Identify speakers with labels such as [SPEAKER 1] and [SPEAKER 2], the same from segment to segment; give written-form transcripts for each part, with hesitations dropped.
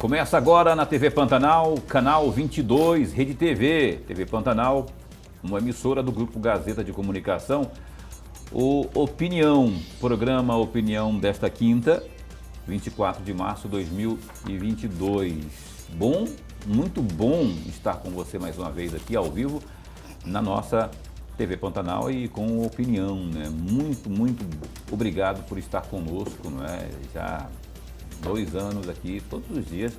[SPEAKER 1] Começa agora na TV Pantanal, canal 22, Rede TV. TV Pantanal, uma emissora do Grupo Gazeta de Comunicação. O Opinião, programa Opinião desta quinta, 24 de março de 2022. Bom, muito bom estar com você mais uma vez aqui ao vivo na nossa TV Pantanal e com Opinião, né? Muito obrigado por estar conosco, não é? Já 2 anos aqui, todos os dias,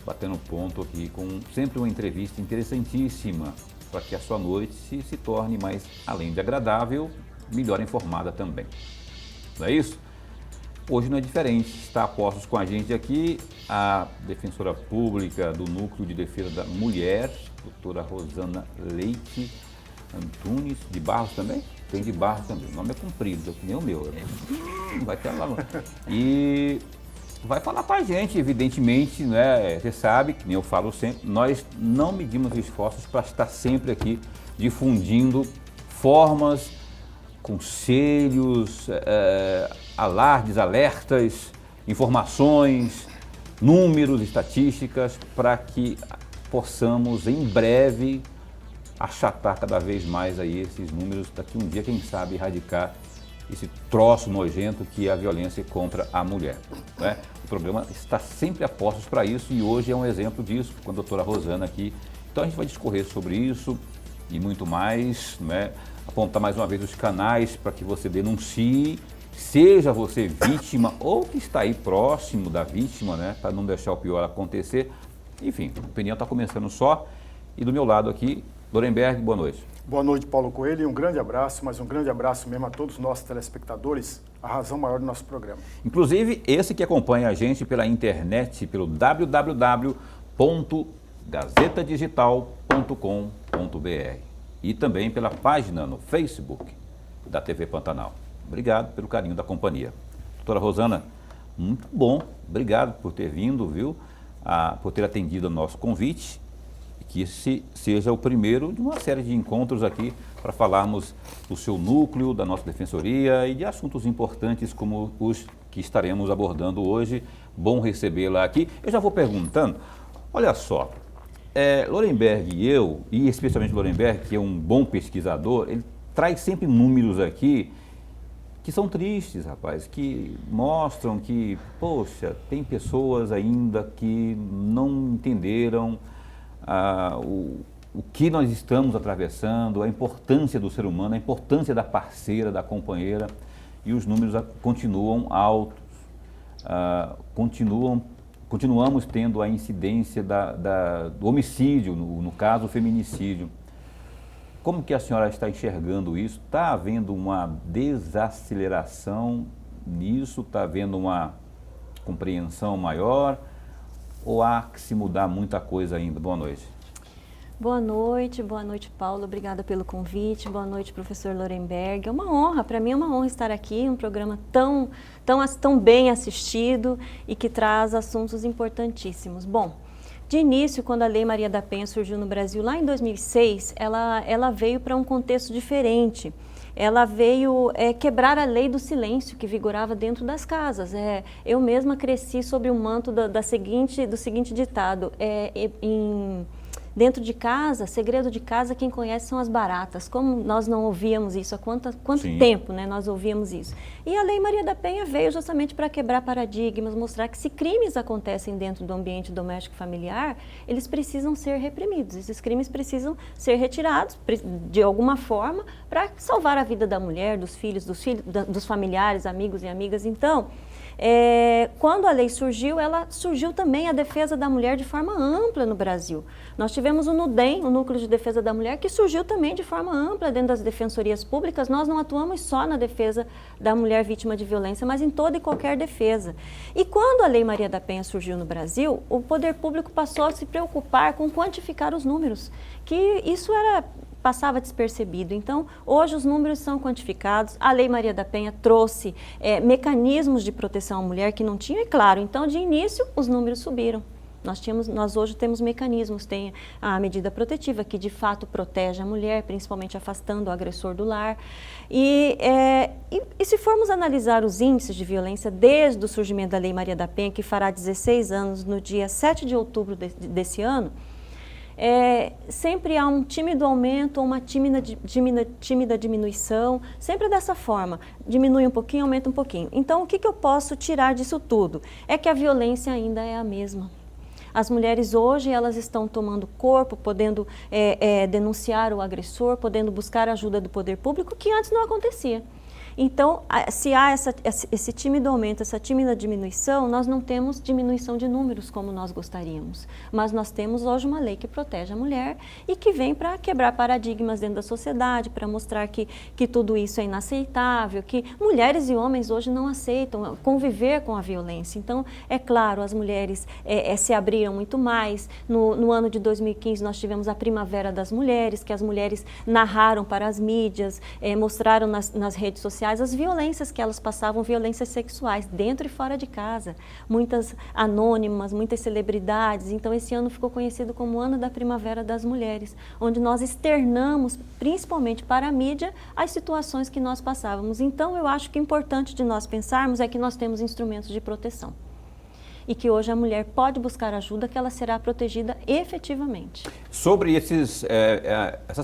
[SPEAKER 1] batendo ponto aqui com sempre uma entrevista interessantíssima para que a sua noite se torne mais, além de agradável, melhor informada também. Não é isso? Hoje não é diferente. Está a postos com a gente aqui a defensora pública do Núcleo de Defesa da Mulher, doutora Rosana Leite Antunes, de Barros também? Tem de Barros também. O nome é comprido, que nem o meu. Vai ter lá. E vai falar para a gente, evidentemente, né? Você sabe, que nem eu falo sempre, nós não medimos esforços para estar sempre aqui difundindo formas, conselhos, alardes, alertas, informações, números, estatísticas, para que possamos em breve achatar cada vez mais aí esses números, daqui um dia, quem sabe, erradicar esse troço nojento que é a violência contra a mulher. Né? O programa está sempre a postos para isso e hoje é um exemplo disso, com a doutora Rosana aqui. Então a gente vai discorrer sobre isso e muito mais, né? Apontar mais uma vez os canais para que você denuncie, seja você vítima ou que está aí próximo da vítima, né? Para não deixar o pior acontecer. Enfim, a opinião está começando só. E do meu lado aqui, Lorenberg, boa noite.
[SPEAKER 2] Boa noite, Paulo Coelho, e um grande abraço, mas um grande abraço mesmo a todos os nossos telespectadores, a razão maior do nosso programa.
[SPEAKER 1] Inclusive, esse que acompanha a gente pela internet, pelo www.gazetadigital.com.br e também pela página no Facebook da TV Pantanal. Obrigado pelo carinho da companhia. Doutora Rosana, muito bom, obrigado por ter vindo, viu? Por ter atendido ao nosso convite. Que esse seja o primeiro de uma série de encontros aqui para falarmos do seu núcleo, da nossa defensoria e de assuntos importantes como os que estaremos abordando hoje. Bom recebê-la aqui. Eu já vou perguntando, olha só, Lorenberg e eu, e especialmente Lorenberg, que é um bom pesquisador, ele traz sempre números aqui que são tristes, rapaz, que mostram que, poxa, tem pessoas ainda que não entenderam o que nós estamos atravessando, a importância do ser humano, a importância da parceira, da companheira, e os números continuam altos, continuamos tendo a incidência do homicídio, no caso o feminicídio. Como que a senhora está enxergando isso? Está havendo uma desaceleração nisso? Está havendo uma compreensão maior? Ou há que se mudar muita coisa ainda? Boa noite.
[SPEAKER 3] Boa noite, Paulo. Obrigada pelo convite. Boa noite, professor Lorenberg. É uma honra, para mim é uma honra estar aqui, um programa tão bem assistido e que traz assuntos importantíssimos. Bom, de início, quando a Lei Maria da Penha surgiu no Brasil, lá em 2006, ela veio para um contexto diferente. Ela veio quebrar a lei do silêncio que vigorava dentro das casas. Eu mesma cresci sob o manto do seguinte ditado, dentro de casa, segredo de casa, quem conhece são as baratas. Como nós não ouvíamos isso? Há quanto tempo, né, nós ouvíamos isso? E a Lei Maria da Penha veio justamente para quebrar paradigmas, mostrar que se crimes acontecem dentro do ambiente doméstico familiar, eles precisam ser reprimidos. Esses crimes precisam ser retirados de alguma forma para salvar a vida da mulher, dos filhos, dos familiares, amigos e amigas. Então, quando a lei surgiu, ela surgiu também a defesa da mulher de forma ampla no Brasil. Nós tivemos o NUDEM, o Núcleo de Defesa da Mulher, que surgiu também de forma ampla dentro das defensorias públicas. Nós não atuamos só na defesa da mulher vítima de violência, mas em toda e qualquer defesa. E quando a Lei Maria da Penha surgiu no Brasil, o poder público passou a se preocupar com quantificar os números, que isso passava despercebido. Então, hoje os números são quantificados, a Lei Maria da Penha trouxe mecanismos de proteção à mulher que não tinha, e claro, então de início os números subiram. Nós hoje temos mecanismos, tem a medida protetiva que de fato protege a mulher, principalmente afastando o agressor do lar. E se formos analisar os índices de violência desde o surgimento da Lei Maria da Penha, que fará 16 anos no dia 7 de outubro desse ano, sempre há um tímido aumento ou uma tímida diminuição, sempre dessa forma, diminui um pouquinho, aumenta um pouquinho. Então, o que eu posso tirar disso tudo? É que a violência ainda é a mesma. As mulheres hoje, elas estão tomando corpo, podendo denunciar o agressor, podendo buscar a ajuda do poder público, que antes não acontecia. Então, se há esse tímido aumento, essa tímida diminuição, nós não temos diminuição de números como nós gostaríamos. Mas nós temos hoje uma lei que protege a mulher e que vem para quebrar paradigmas dentro da sociedade, para mostrar que tudo isso é inaceitável, que mulheres e homens hoje não aceitam conviver com a violência. Então, é claro, as mulheres se abriram muito mais. No ano de 2015, nós tivemos a Primavera das Mulheres, que as mulheres narraram para as mídias, mostraram nas redes sociais as violências que elas passavam, violências sexuais, dentro e fora de casa. Muitas anônimas, muitas celebridades. Então, esse ano ficou conhecido como o Ano da Primavera das Mulheres, onde nós externamos, principalmente para a mídia, as situações que nós passávamos. Então, eu acho que o importante de nós pensarmos é que nós temos instrumentos de proteção. E que hoje a mulher pode buscar ajuda, que ela será protegida efetivamente.
[SPEAKER 1] Sobre essas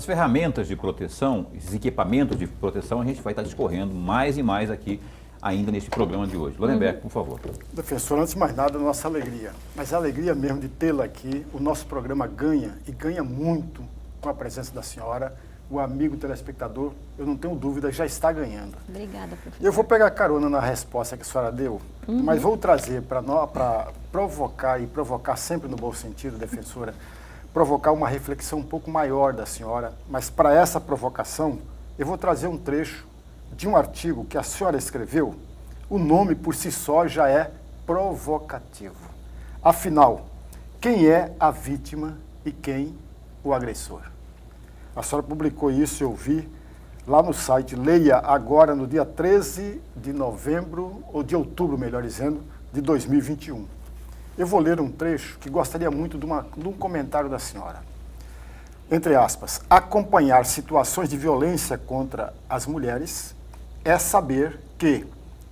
[SPEAKER 1] ferramentas de proteção, esses equipamentos de proteção, a gente vai estar discorrendo mais e mais aqui ainda neste programa de hoje. Lorenberg, por favor.
[SPEAKER 2] Defensor, antes de mais nada, nossa alegria. Mas a alegria mesmo de tê-la aqui, o nosso programa ganha, e ganha muito com a presença da senhora. O amigo telespectador, eu não tenho dúvida, já está ganhando.
[SPEAKER 3] Obrigada, professor.
[SPEAKER 2] Eu vou pegar carona na resposta que a senhora deu, mas vou trazer para provocar, e provocar sempre no bom sentido, defensora, provocar uma reflexão um pouco maior da senhora, mas para essa provocação, eu vou trazer um trecho de um artigo que a senhora escreveu. O nome por si só já é provocativo. Afinal, quem é a vítima e quem o agressor? A senhora publicou isso, eu vi, lá no site Leia Agora, no dia 13 de novembro, ou de outubro, melhor dizendo, de 2021. Eu vou ler um trecho que gostaria muito de um comentário da senhora. Entre aspas, acompanhar situações de violência contra as mulheres é saber que,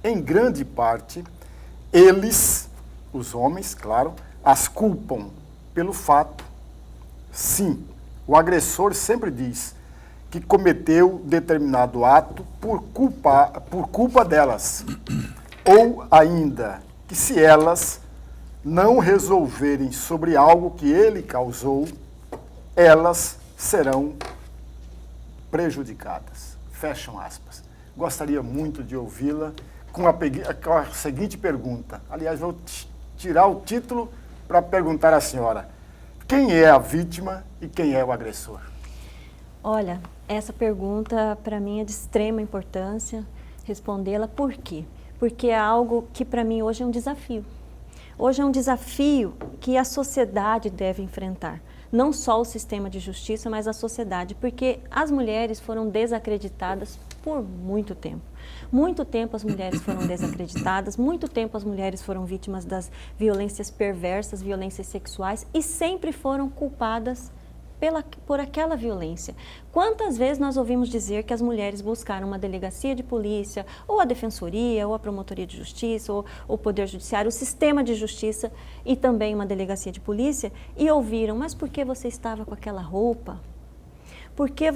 [SPEAKER 2] em grande parte, eles, os homens, claro, as culpam pelo fato, sim. O agressor sempre diz que cometeu determinado ato por culpa delas. Ou ainda, que se elas não resolverem sobre algo que ele causou, elas serão prejudicadas. Fecham aspas. Gostaria muito de ouvi-la com a seguinte pergunta. Aliás, vou tirar o título para perguntar à senhora. Quem é a vítima e quem é o agressor?
[SPEAKER 3] Olha, essa pergunta para mim é de extrema importância respondê-la. Por quê? Porque é algo que para mim hoje é um desafio. Hoje é um desafio que a sociedade deve enfrentar. Não só o sistema de justiça, mas a sociedade, porque as mulheres foram desacreditadas por muito tempo. Muito tempo as mulheres foram desacreditadas, muito tempo as mulheres foram vítimas das violências perversas, violências sexuais e sempre foram culpadas por aquela violência. Quantas vezes nós ouvimos dizer que as mulheres buscaram uma delegacia de polícia, ou a defensoria, ou a promotoria de justiça, ou o poder judiciário, o sistema de justiça e também uma delegacia de polícia e ouviram, mas por que você estava com aquela roupa? Por que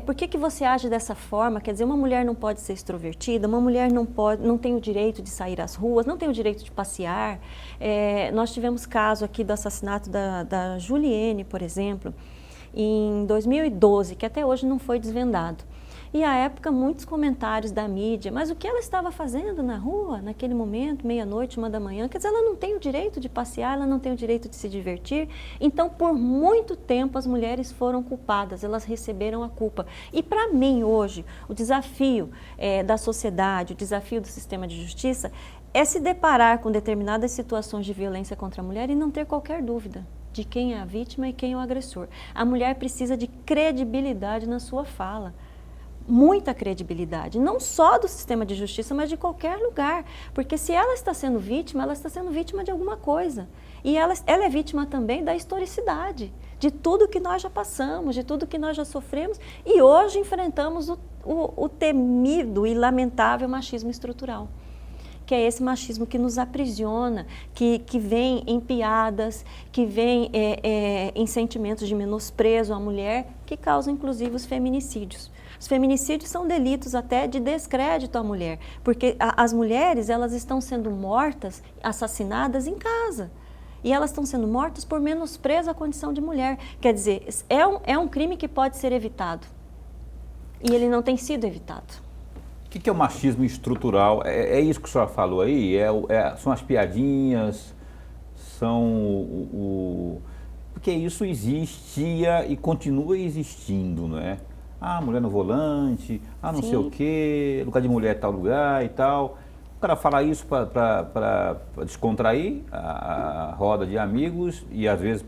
[SPEAKER 3] por que você age dessa forma? Quer dizer, uma mulher não pode ser extrovertida, uma mulher não tem o direito de sair às ruas, não tem o direito de passear. Nós tivemos caso aqui do assassinato da Juliene, por exemplo, em 2012, que até hoje não foi desvendado. E à época, muitos comentários da mídia, mas o que ela estava fazendo na rua, naquele momento, meia-noite, 1h, quer dizer, ela não tem o direito de passear, ela não tem o direito de se divertir. Então, por muito tempo, as mulheres foram culpadas, elas receberam a culpa. E para mim, hoje, o desafio da sociedade, o desafio do sistema de justiça, é se deparar com determinadas situações de violência contra a mulher e não ter qualquer dúvida de quem é a vítima e quem é o agressor. A mulher precisa de credibilidade na sua fala. muita credibilidade, não só do sistema de justiça, mas de qualquer lugar. Porque se ela está sendo vítima de alguma coisa. E ela é vítima também da historicidade, de tudo que nós já passamos, de tudo que nós já sofremos. E hoje enfrentamos o temido e lamentável machismo estrutural, que é esse machismo que nos aprisiona, que vem em piadas, que vem em sentimentos de menosprezo à mulher, que causam inclusive os feminicídios. Os feminicídios são delitos até de descrédito à mulher, porque as mulheres elas estão sendo mortas, assassinadas em casa. E elas estão sendo mortas por menosprezo à condição de mulher. Quer dizer, é um crime que pode ser evitado. E ele não tem sido evitado.
[SPEAKER 1] O que é o machismo estrutural? É isso que a senhora falou aí? São as piadinhas? Porque isso existia e continua existindo, não é? Ah, mulher no volante, não
[SPEAKER 3] Sim.
[SPEAKER 1] sei o quê, lugar de mulher tal lugar e tal. O cara fala isso para descontrair a roda de amigos e às vezes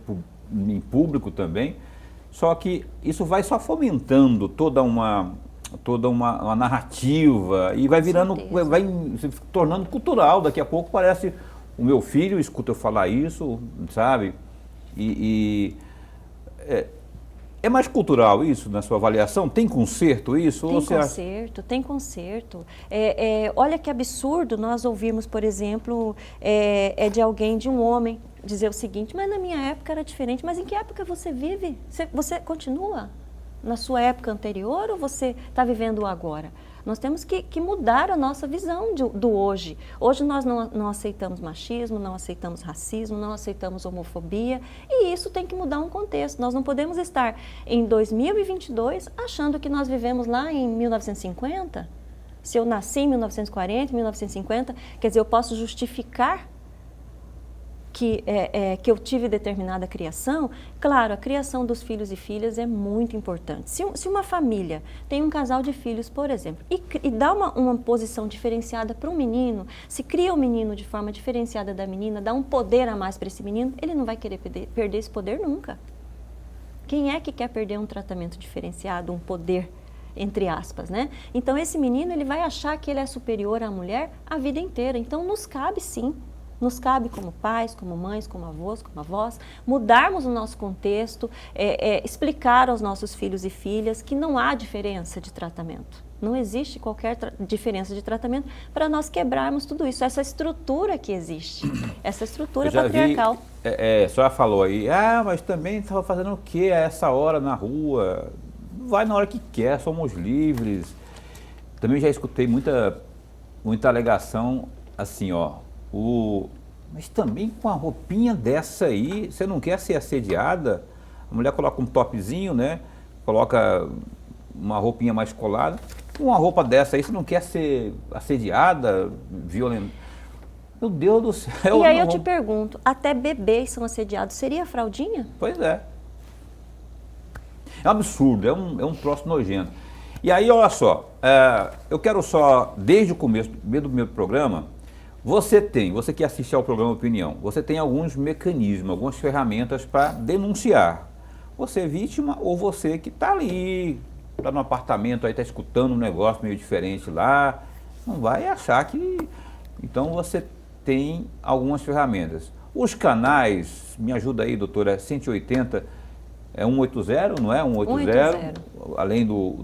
[SPEAKER 1] em público também. Só que isso vai só fomentando toda uma narrativa e vai virando, vai se tornando cultural. Daqui a pouco parece o meu filho escuta eu falar isso, sabe? É mais cultural isso na sua avaliação? Tem conserto isso?
[SPEAKER 3] Tem conserto. Olha que absurdo nós ouvirmos, por exemplo, de um homem dizer o seguinte: mas na minha época era diferente. Mas em que época você vive? Você continua na sua época anterior ou você está vivendo o agora? Nós temos que mudar a nossa visão do hoje. Hoje nós não aceitamos machismo, não aceitamos racismo, não aceitamos homofobia, e isso tem que mudar um contexto. Nós não podemos estar em 2022 achando que nós vivemos lá em 1950. Se eu nasci em 1940, 1950, quer dizer, eu posso justificar que eu tive determinada criação. Claro, a criação dos filhos e filhas é muito importante. Se uma família tem um casal de filhos, por exemplo, e dá uma posição diferenciada para um menino, se cria o menino de forma diferenciada da menina, dá um poder a mais para esse menino, ele não vai querer perder esse poder nunca. Quem é que quer perder um tratamento diferenciado, um poder, entre aspas, né? Então esse menino ele vai achar que ele é superior à mulher a vida inteira. Então nos cabe sim. Nos cabe como pais, como mães, como avós, mudarmos o nosso contexto, explicar aos nossos filhos e filhas que não há diferença de tratamento. Não existe qualquer diferença de tratamento para nós quebrarmos tudo isso, essa estrutura que existe, essa estrutura patriarcal.
[SPEAKER 1] A senhora falou aí, mas também estava fazendo o quê a essa hora na rua? Vai na hora que quer, somos livres. Também já escutei muita alegação assim, mas também com a roupinha dessa aí, você não quer ser assediada? A mulher coloca um topzinho, né? Coloca uma roupinha mais colada. Com uma roupa dessa aí, você não quer ser assediada, violenta? Meu Deus do céu.
[SPEAKER 3] E aí eu te pergunto, até bebês são assediados, seria fraldinha?
[SPEAKER 1] Pois é. É um absurdo, é um troço nojento. E aí, olha só, eu quero só, desde o começo do primeiro programa, você que assiste ao programa Opinião, você tem alguns mecanismos, algumas ferramentas para denunciar. Você é vítima ou você que está ali, está no apartamento, aí está escutando um negócio meio diferente lá, não vai achar que... Então você tem algumas ferramentas. Os canais, me ajuda aí, doutora, 180, é 180, não é? 180, além do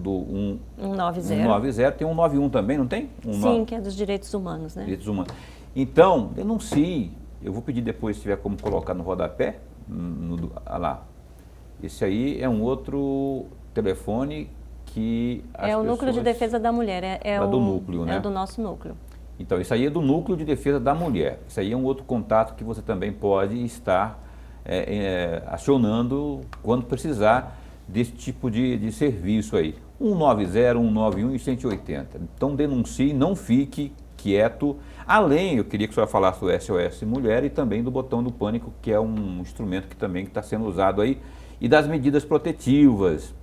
[SPEAKER 1] 190, tem 191 também, não tem?
[SPEAKER 3] Sim, que é dos direitos humanos, né?
[SPEAKER 1] Direitos humanos. Então, denuncie. Eu vou pedir depois, se tiver como colocar no rodapé, lá. Esse aí é um outro telefone que as
[SPEAKER 3] o Núcleo de Defesa da Mulher,
[SPEAKER 1] do núcleo, né?
[SPEAKER 3] É do nosso núcleo.
[SPEAKER 1] Então, isso aí é do Núcleo de Defesa da Mulher. Isso aí é um outro contato que você também pode estar acionando quando precisar desse tipo de serviço aí. 190, 191 e 180. Então, denuncie, não fique quieto. Além, eu queria que a senhora falasse do SOS Mulher e também do botão do pânico, que é um instrumento que também está sendo usado aí, e das medidas protetivas.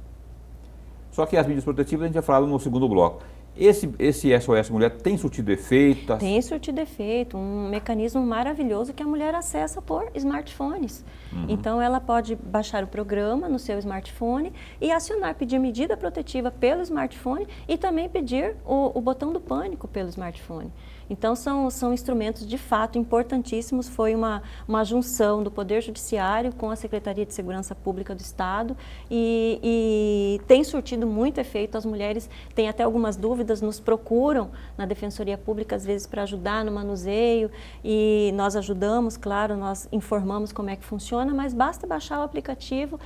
[SPEAKER 1] Só que as medidas protetivas a gente já falava no segundo bloco. Esse SOS Mulher tem surtido efeito?
[SPEAKER 3] Tem surtido efeito, um mecanismo maravilhoso que a mulher acessa por smartphones. Então, ela pode baixar o programa no seu smartphone e acionar, pedir medida protetiva pelo smartphone e também pedir o botão do pânico pelo smartphone. Então, são instrumentos de fato importantíssimos. Foi uma junção do Poder Judiciário com a Secretaria de Segurança Pública do Estado e tem surtido muito efeito. As mulheres têm até algumas dúvidas, nos procuram na Defensoria Pública, às vezes, para ajudar no manuseio e nós ajudamos, claro, nós informamos como é que funciona, mas basta baixar o aplicativo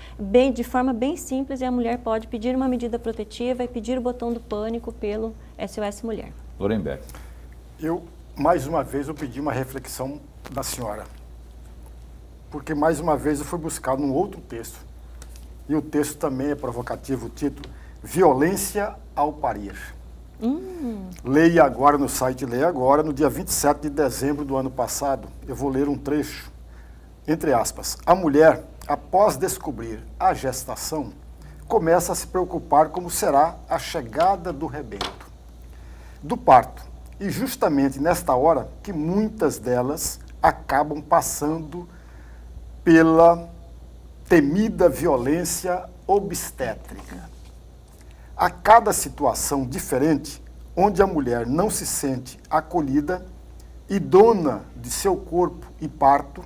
[SPEAKER 3] de forma bem simples e a mulher pode pedir uma medida protetiva e pedir o botão do pânico pelo SOS Mulher.
[SPEAKER 1] Lorenberg.
[SPEAKER 2] Mais uma vez, eu pedi uma reflexão da senhora, porque mais uma vez eu fui buscar num outro texto, e o texto também é provocativo, o título, Violência ao Parir. Leia agora no site Leia Agora, no dia 27 de dezembro do ano passado, eu vou ler um trecho, entre aspas, a mulher, após descobrir a gestação, começa a se preocupar como será a chegada do rebento, do parto. E justamente nesta hora que muitas delas acabam passando pela temida violência obstétrica. A cada situação diferente, onde a mulher não se sente acolhida e dona de seu corpo e parto,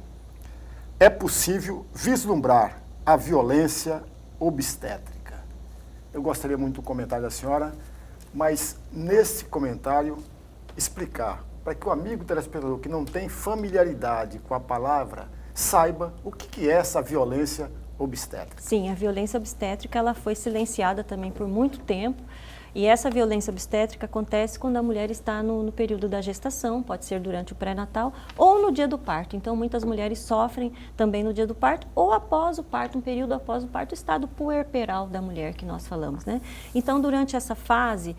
[SPEAKER 2] é possível vislumbrar a violência obstétrica. Eu gostaria muito do comentário da senhora, mas nesse comentário explicar, para que o amigo telespectador que não tem familiaridade com a palavra, saiba o que é essa violência obstétrica.
[SPEAKER 3] Sim, a violência obstétrica ela foi silenciada também por muito tempo. E essa violência obstétrica acontece quando a mulher está no período da gestação, pode ser durante o pré-natal ou no dia do parto. Então, muitas mulheres sofrem também no dia do parto ou após o parto, um período após o parto, o estado puerperal da mulher que nós falamos, né? Então, durante essa fase,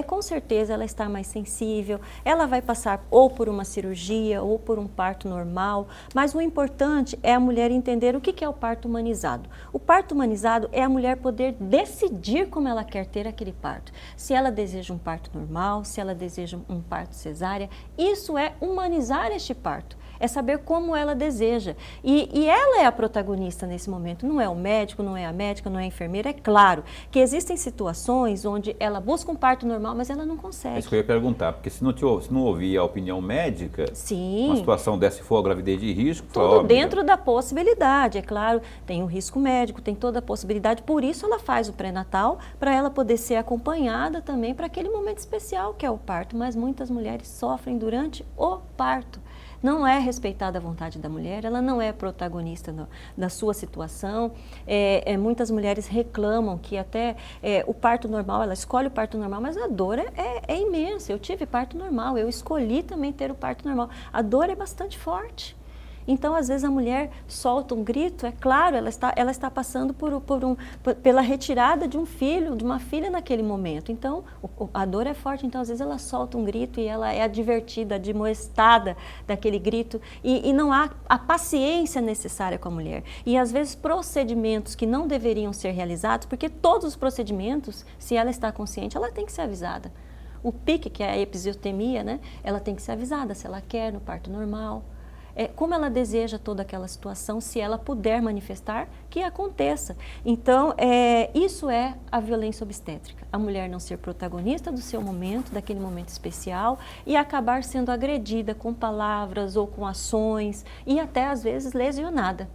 [SPEAKER 3] com certeza ela está mais sensível, ela vai passar ou por uma cirurgia ou por um parto normal, mas o importante é a mulher entender o que é o parto humanizado. O parto humanizado é a mulher poder decidir como ela quer ter aquele parto. Se ela deseja um parto normal, se ela deseja um parto cesárea, isso é humanizar este parto, é saber como ela deseja. E ela é a protagonista nesse momento, não é o médico, não é a médica, não é a enfermeira. É claro que existem situações onde ela busca um parto normal, mas ela não consegue.
[SPEAKER 1] É isso que eu ia perguntar, porque se não ouvir a opinião médica,
[SPEAKER 3] sim,
[SPEAKER 1] uma situação dessa, se for a gravidez de risco,
[SPEAKER 3] tudo dentro da possibilidade, é claro, tem o risco médico, tem toda a possibilidade, por isso ela faz o pré-natal, para ela poder ser acompanhada também para aquele momento especial que é o parto, mas muitas mulheres sofrem durante o parto. Não é respeitada a vontade da mulher, ela não é protagonista da sua situação. Muitas mulheres reclamam que até o parto normal, ela escolhe o parto normal, mas a dor é imensa. Eu tive parto normal, eu escolhi também ter o parto normal. A dor é bastante forte. Então, às vezes, a mulher solta um grito, é claro, ela está passando pela retirada de um filho, de uma filha naquele momento. Então, a dor é forte, então, às vezes, ela solta um grito e ela é advertida, admoestada daquele grito e não há a paciência necessária com a mulher. E, às vezes, procedimentos que não deveriam ser realizados, porque todos os procedimentos, se ela está consciente, ela tem que ser avisada. O PIC, que é a episiotomia, né, ela tem que ser avisada se ela quer no parto normal. Como ela deseja toda aquela situação, se ela puder manifestar, que aconteça. Então, isso é a violência obstétrica. A mulher não ser protagonista do seu momento, daquele momento especial, e acabar sendo agredida com palavras ou com ações, e até, às vezes, lesionada.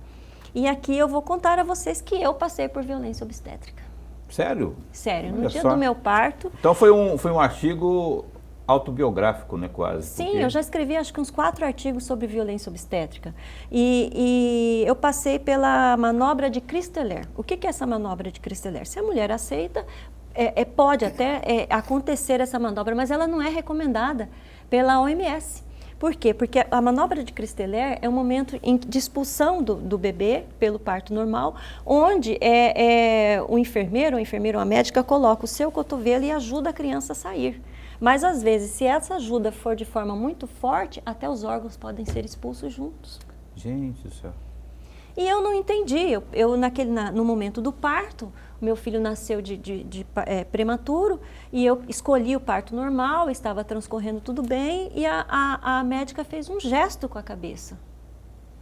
[SPEAKER 3] E aqui eu vou contar a vocês que eu passei por violência obstétrica.
[SPEAKER 1] Sério?
[SPEAKER 3] Sério. No dia do meu parto...
[SPEAKER 1] Então, foi um artigo autobiográfico, né, quase.
[SPEAKER 3] Sim, porque eu já escrevi acho que uns 4 artigos sobre violência obstétrica. E eu passei pela manobra de Christeler. O que é essa manobra de Christeler? Se a mulher aceita, pode até acontecer essa manobra, mas ela não é recomendada pela OMS. Por quê? Porque a manobra de Christeler é um momento de expulsão do bebê pelo parto normal, onde o enfermeiro, ou a médica coloca o seu cotovelo e ajuda a criança a sair. Mas, às vezes, se essa ajuda for de forma muito forte, até os órgãos podem ser expulsos juntos.
[SPEAKER 1] Gente do céu.
[SPEAKER 3] E eu não entendi. No momento do parto, meu filho nasceu prematuro e eu escolhi o parto normal, estava transcorrendo tudo bem e a médica fez um gesto com a cabeça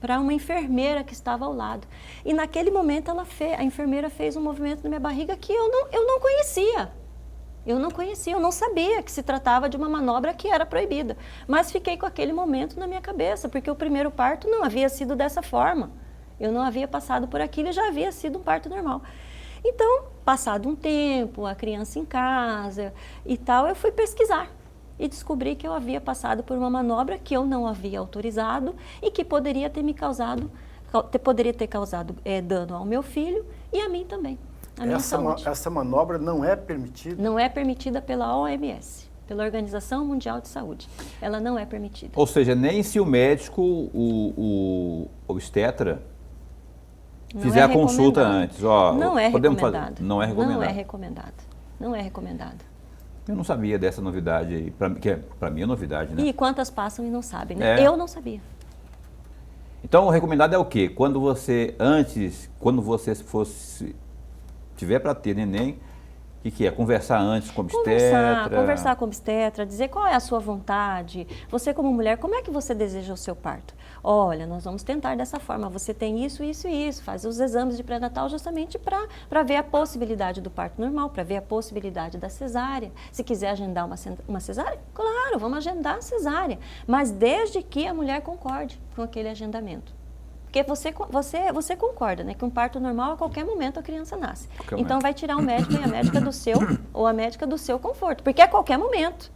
[SPEAKER 3] para uma enfermeira que estava ao lado. E naquele momento a enfermeira fez um movimento na minha barriga que eu não conhecia. Eu não sabia que se tratava de uma manobra que era proibida. Mas fiquei com aquele momento na minha cabeça, porque o primeiro parto não havia sido dessa forma. Eu não havia passado por aquilo e já havia sido um parto normal. Então, passado um tempo, a criança em casa e tal, eu fui pesquisar. E descobri que eu havia passado por uma manobra que eu não havia autorizado e que poderia ter causado dano ao meu filho e a mim também, a minha saúde.
[SPEAKER 2] Essa manobra não é permitida?
[SPEAKER 3] Não é permitida pela OMS, pela Organização Mundial de Saúde. Ela não é permitida.
[SPEAKER 1] Ou seja, nem se o médico, o obstetra, fizer a consulta antes.
[SPEAKER 3] Não é recomendado.
[SPEAKER 1] Não é recomendado.
[SPEAKER 3] Não é recomendado. Não é recomendado.
[SPEAKER 1] Eu não sabia dessa novidade aí, que para mim é novidade, né?
[SPEAKER 3] E quantas passam e não sabem, né? Eu não sabia.
[SPEAKER 1] Então, o recomendado é o quê? Quando você tiver para ter neném, o que é? Conversar antes com o obstetra?
[SPEAKER 3] Conversar com o obstetra, dizer qual é a sua vontade. Você como mulher, como é que você deseja o seu parto? Olha, nós vamos tentar dessa forma, você tem isso, isso e isso. Faz os exames de pré-natal justamente para ver a possibilidade do parto normal, para ver a possibilidade da cesárea. Se quiser agendar uma cesárea, claro, vamos agendar a cesárea. Mas desde que a mulher concorde com aquele agendamento. Porque você concorda, né, que um parto normal a qualquer momento a criança nasce. Então vai tirar o médico e a médica do seu, ou a médica do seu conforto, porque é a qualquer momento.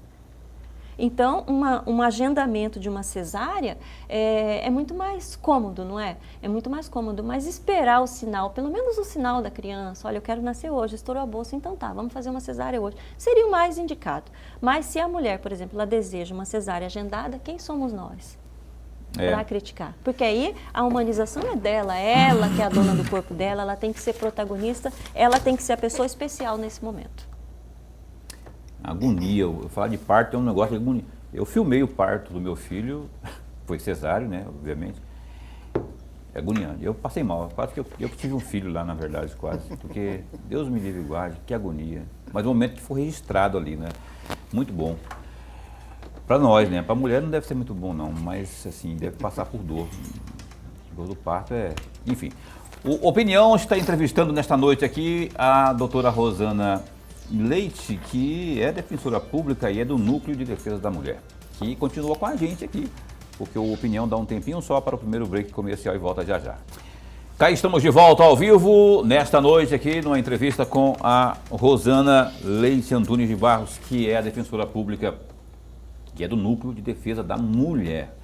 [SPEAKER 3] Então, um agendamento de uma cesárea é muito mais cômodo, não é? É muito mais cômodo, mas esperar o sinal, pelo menos o sinal da criança, olha, eu quero nascer hoje, estourou a bolsa, então tá, vamos fazer uma cesárea hoje. Seria o mais indicado. Mas se a mulher, por exemplo, ela deseja uma cesárea agendada, quem somos nós? Para criticar. Porque aí a humanização é dela, ela que é a dona do corpo dela, ela tem que ser protagonista, ela tem que ser a pessoa especial nesse momento.
[SPEAKER 1] Agonia, eu falar de parto é um negócio de agonia. Eu filmei o parto do meu filho, foi cesáreo, né, obviamente, é agoniante. Eu passei mal, quase que eu tive um filho lá, na verdade, quase, porque Deus me livre e guarde, que agonia. Mas o momento que foi registrado ali, né, muito bom. Para nós, né? Para a mulher não deve ser muito bom, não, mas assim, deve passar por dor. Dor do parto Enfim. O Opinião está entrevistando nesta noite aqui a doutora Rosana Leite, que é defensora pública e é do Núcleo de Defesa da Mulher, que continua com a gente aqui, porque o Opinião dá um tempinho só para o primeiro break comercial e volta já já. Cá estamos de volta ao vivo, nesta noite aqui, numa entrevista com a Rosana Leite Antunes de Barros, que é a defensora pública que é do Núcleo de Defesa da Mulher.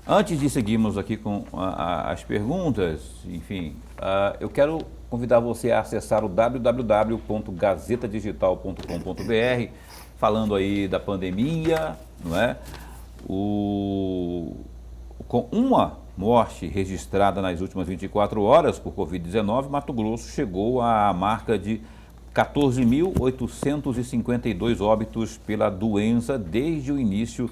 [SPEAKER 1] Antes de seguirmos aqui com as perguntas, enfim, eu quero convidar você a acessar o www.gazetadigital.com.br, falando aí da pandemia, não é? Com uma morte registrada nas últimas 24 horas por Covid-19, Mato Grosso chegou à marca de 14.852 óbitos pela doença desde o início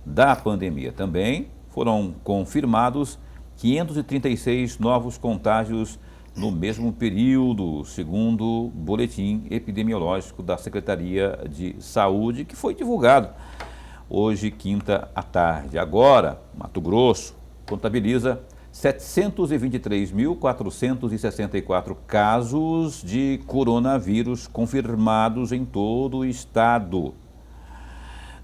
[SPEAKER 1] da pandemia. Também foram confirmados 536 novos contágios no mesmo período, segundo o boletim epidemiológico da Secretaria de Saúde, que foi divulgado hoje, quinta à tarde. Agora, Mato Grosso contabiliza 723.464 casos de coronavírus confirmados em todo o estado.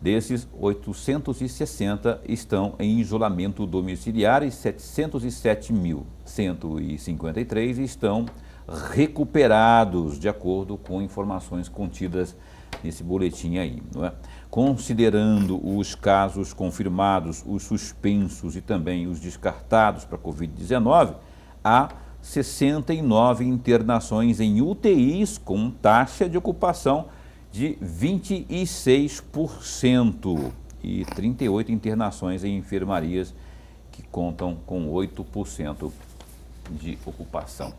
[SPEAKER 1] Desses, 860 estão em isolamento domiciliar e 707.153 estão recuperados, de acordo com informações contidas nesse boletim aí, não é? Considerando os casos confirmados, os suspensos e também os descartados para a Covid-19, há 69 internações em UTIs com taxa de ocupação de 26% e 38 internações em enfermarias que contam com 8% de ocupação.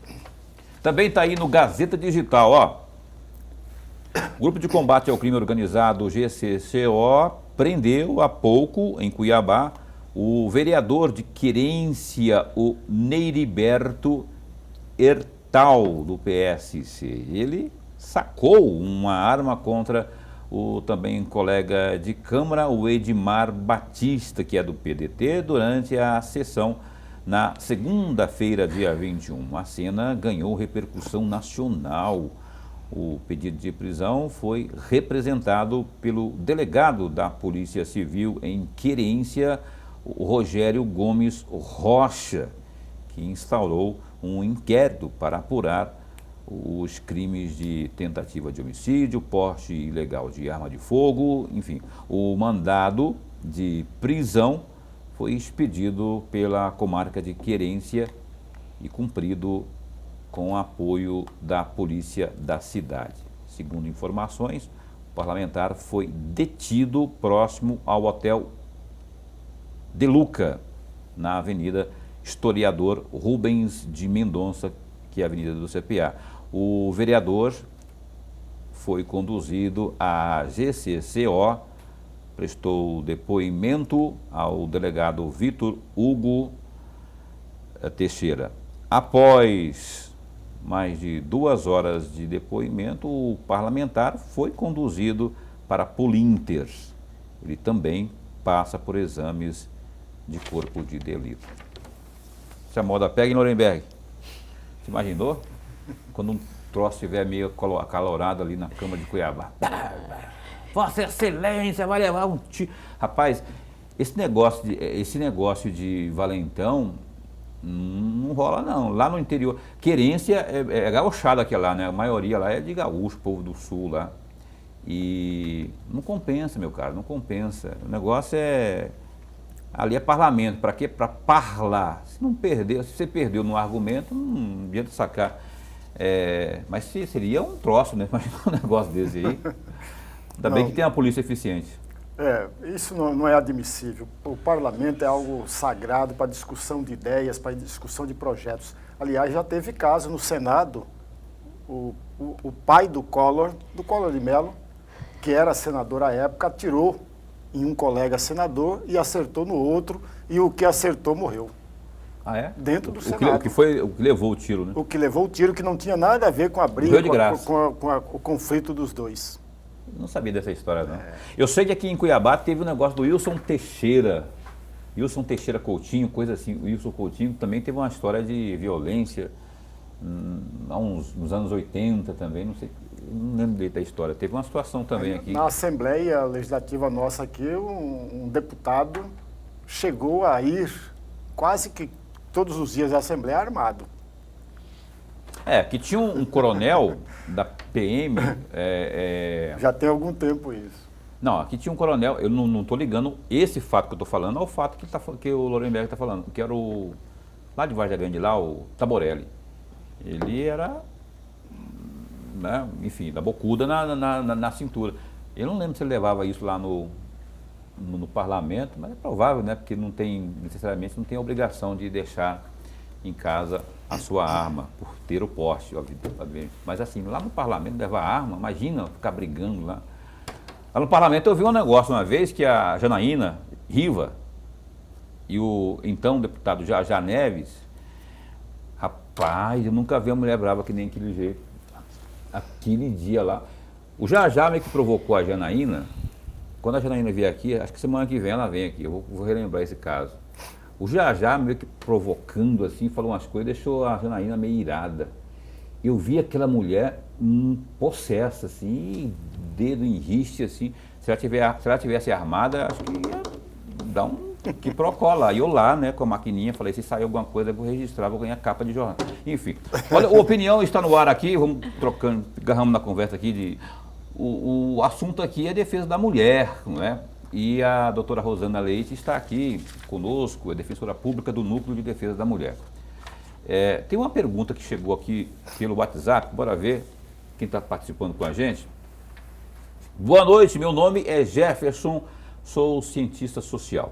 [SPEAKER 1] Também está aí no Gazeta Digital, ó. O Grupo de Combate ao Crime Organizado, GCCO, prendeu há pouco, em Cuiabá, O vereador de Querência, o Neiriberto Hertal, do PSC, ele sacou uma arma contra o também colega de Câmara, o Edmar Batista, que é do PDT, durante a sessão na segunda-feira, dia 21. A cena ganhou repercussão nacional. O pedido de prisão foi representado pelo delegado da Polícia Civil em Querência, o Rogério Gomes Rocha, que instaurou um inquérito para apurar os crimes de tentativa de homicídio, porte ilegal de arma de fogo, enfim. O mandado de prisão foi expedido pela comarca de Querência e cumprido com apoio da polícia da cidade. Segundo informações, o parlamentar foi detido próximo ao Hotel De Luca, na Avenida Historiador Rubens de Mendonça, que é a avenida do CPA. O vereador foi conduzido à GCCO, prestou depoimento ao delegado Vitor Hugo Teixeira. Após mais de 2 horas de depoimento, o parlamentar foi conduzido para Polinter. Ele também passa por exames de corpo de delito. Se a moda pega em Nuremberg, você imaginou? Quando um troço estiver meio acalorado ali na cama de Cuiabá. Vossa Excelência vai levar um tiro. Rapaz, esse negócio de valentão não rola não. Lá no interior, Querência é gauchada aquela lá, né? A maioria lá é de gaúcho, povo do sul lá. E não compensa, meu cara, não compensa. O negócio é... Ali é parlamento, para quê? Para parlar. Se você perdeu no argumento, não adianta sacar. Mas seria um troço, né? Imagina um negócio desse aí. Ainda bem que tem uma polícia eficiente.
[SPEAKER 2] Isso não é admissível. O parlamento é algo sagrado para discussão de ideias, para discussão de projetos. Aliás, já teve caso no Senado, o pai do Collor de Mello, que era senador à época, atirou em um colega senador e acertou no outro, e o que acertou morreu.
[SPEAKER 1] Ah, é?
[SPEAKER 2] Dentro do Senado.
[SPEAKER 1] O que levou o tiro, né?
[SPEAKER 2] O que levou o tiro, que não tinha nada a ver com a briga, com o conflito dos dois.
[SPEAKER 1] Não sabia dessa história, não. Eu sei que aqui em Cuiabá teve um negócio do Wilson Teixeira Coutinho, coisa assim. O Wilson Coutinho também teve uma história de violência nos anos 80 também, não sei, não lembro da história. Teve uma situação também aqui.
[SPEAKER 2] Na Assembleia Legislativa nossa aqui, um deputado chegou a ir quase que todos os dias à Assembleia armado.
[SPEAKER 1] Que tinha um coronel da PM...
[SPEAKER 2] Já tem algum tempo isso.
[SPEAKER 1] Não, aqui tinha um coronel, eu não estou ligando esse fato que eu estou falando ao fato que o Lorenberg está falando, que era lá de Vargem Grande, lá, o Taborelli. Ele era, né, enfim, da bocuda na cintura. Eu não lembro se ele levava isso lá no parlamento, mas é provável, né, porque necessariamente não tem a obrigação de deixar em casa a sua arma, por ter o porte, obviamente. Mas assim, lá no parlamento levar arma, imagina ficar brigando lá. Lá no parlamento eu vi um negócio uma vez que a Janaína Riva e o então deputado Jajá Neves, rapaz, eu nunca vi uma mulher brava que nem aquele jeito. Aquele dia lá. O Jajá meio que provocou a Janaína. Quando a Janaína vier aqui, acho que semana que vem ela vem aqui, eu vou relembrar esse caso. O Jajá meio que provocando assim, falou umas coisas, deixou a Janaína meio irada. Eu vi aquela mulher possessa, assim, dedo em riste, assim. Se ela tivesse armada, acho que ia dar um quiprocó. E eu lá, né, com a maquininha, falei, se sair alguma coisa, eu vou registrar, vou ganhar capa de jornal. Enfim, olha, a opinião está no ar aqui, vamos trocando, agarramos na conversa aqui. O assunto aqui é a defesa da mulher, não é? E a doutora Rosana Leite está aqui conosco, é defensora pública do Núcleo de Defesa da Mulher. Tem uma pergunta que chegou aqui pelo WhatsApp, bora ver quem está participando com a gente. Boa noite, meu nome é Jefferson, sou cientista social.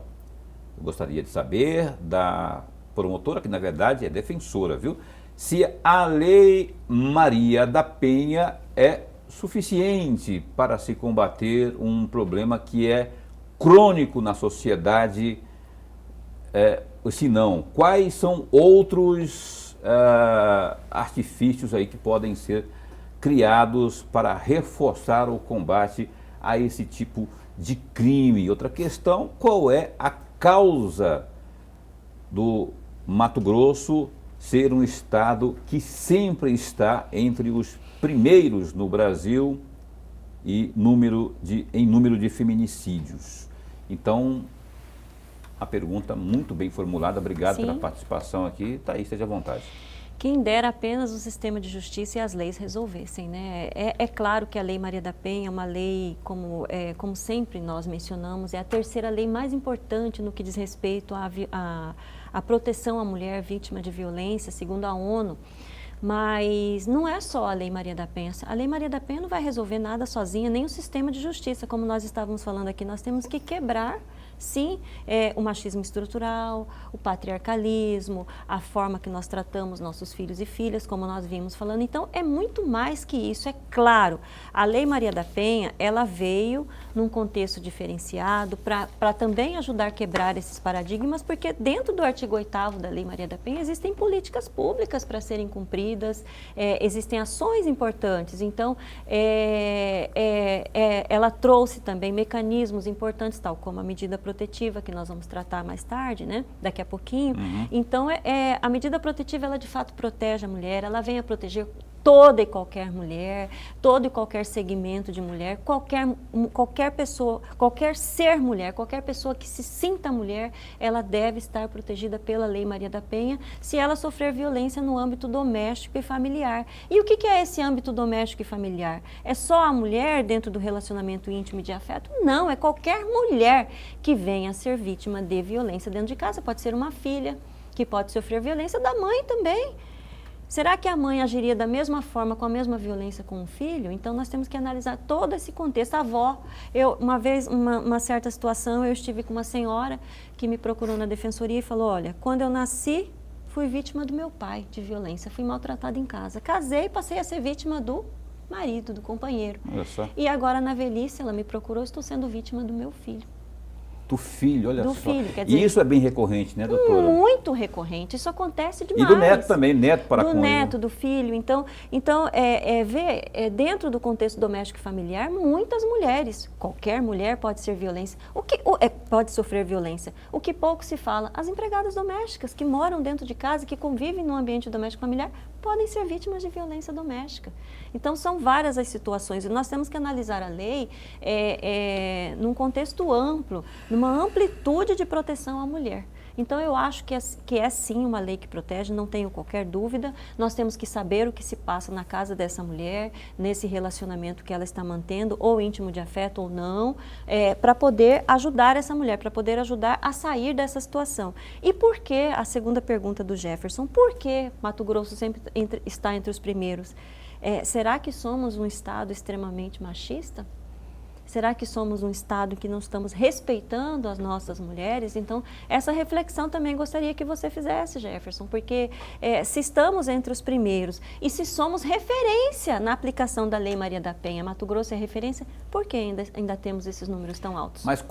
[SPEAKER 1] Eu gostaria de saber da promotora, que na verdade é defensora, viu? Se a Lei Maria da Penha é suficiente para se combater um problema que é crônico na sociedade se não, quais são outros artifícios aí que podem ser criados para reforçar o combate a esse tipo de crime? Outra questão, qual é a causa do Mato Grosso ser um estado que sempre está entre os primeiros no Brasil em número de feminicídios? Então, a pergunta muito bem formulada, obrigado pela participação aqui. Thaís, esteja à vontade.
[SPEAKER 3] Quem dera apenas o sistema de justiça e as leis resolvessem, né? É claro que a Lei Maria da Penha é uma lei, como sempre nós mencionamos, é a terceira lei mais importante no que diz respeito à proteção à mulher vítima de violência, segundo a ONU. Mas não é só a Lei Maria da Penha. A Lei Maria da Penha não vai resolver nada sozinha, nem o sistema de justiça, como nós estávamos falando aqui. Nós temos que quebrar, sim, o machismo estrutural, o patriarcalismo, a forma que nós tratamos nossos filhos e filhas, como nós vimos falando. Então, é muito mais que isso, é claro. A Lei Maria da Penha, ela veio num contexto diferenciado para também ajudar a quebrar esses paradigmas, porque dentro do artigo 8º da Lei Maria da Penha existem políticas públicas para serem cumpridas, existem ações importantes. Então, ela trouxe também mecanismos importantes, tal como a medida protetiva, que nós vamos tratar mais tarde, né? Daqui a pouquinho. Então, a medida protetiva, ela de fato protege a mulher, ela vem a proteger toda e qualquer mulher, todo e qualquer segmento de mulher, qualquer pessoa, qualquer ser mulher, qualquer pessoa que se sinta mulher, ela deve estar protegida pela Lei Maria da Penha se ela sofrer violência no âmbito doméstico e familiar. E o que é esse âmbito doméstico e familiar? É só a mulher dentro do relacionamento íntimo e de afeto? Não, é qualquer mulher que venha a ser vítima de violência dentro de casa. Pode ser uma filha que pode sofrer violência da mãe também. Será que a mãe agiria da mesma forma, com a mesma violência com o filho? Então, nós temos que analisar todo esse contexto. A avó, uma vez, uma certa situação, eu estive com uma senhora que me procurou na defensoria e falou, olha, quando eu nasci, fui vítima do meu pai de violência, fui maltratada em casa. Casei e passei a ser vítima do marido, do companheiro. E agora, na velhice, ela me procurou, estou sendo vítima do meu filho.
[SPEAKER 1] Do filho, olha
[SPEAKER 3] do
[SPEAKER 1] só.
[SPEAKER 3] Filho, quer dizer,
[SPEAKER 1] e isso é bem recorrente, né, doutora?
[SPEAKER 3] Muito recorrente, isso acontece demais.
[SPEAKER 1] E do neto também, neto para
[SPEAKER 3] do neto, do filho. Então dentro do contexto doméstico e familiar, muitas mulheres, qualquer mulher pode ser violência, pode sofrer violência. O que pouco se fala, as empregadas domésticas que moram dentro de casa, que convivem no ambiente doméstico familiar, podem ser vítimas de violência doméstica. Então, são várias as situações e nós temos que analisar a lei num contexto amplo, numa amplitude de proteção à mulher. Então, eu acho que é sim uma lei que protege, não tenho qualquer dúvida. Nós temos que saber o que se passa na casa dessa mulher, nesse relacionamento que ela está mantendo, ou íntimo de afeto ou não, para poder ajudar essa mulher, para poder ajudar a sair dessa situação. E por que, a segunda pergunta do Jefferson, por que Mato Grosso sempre está entre os primeiros? Será que somos um estado extremamente machista? Será que somos um estado que não estamos respeitando as nossas mulheres? Então, essa reflexão também gostaria que você fizesse, Jefferson, porque se estamos entre os primeiros e se somos referência na aplicação da Lei Maria da Penha, Mato Grosso é referência, por que ainda temos esses números tão altos?
[SPEAKER 1] Mas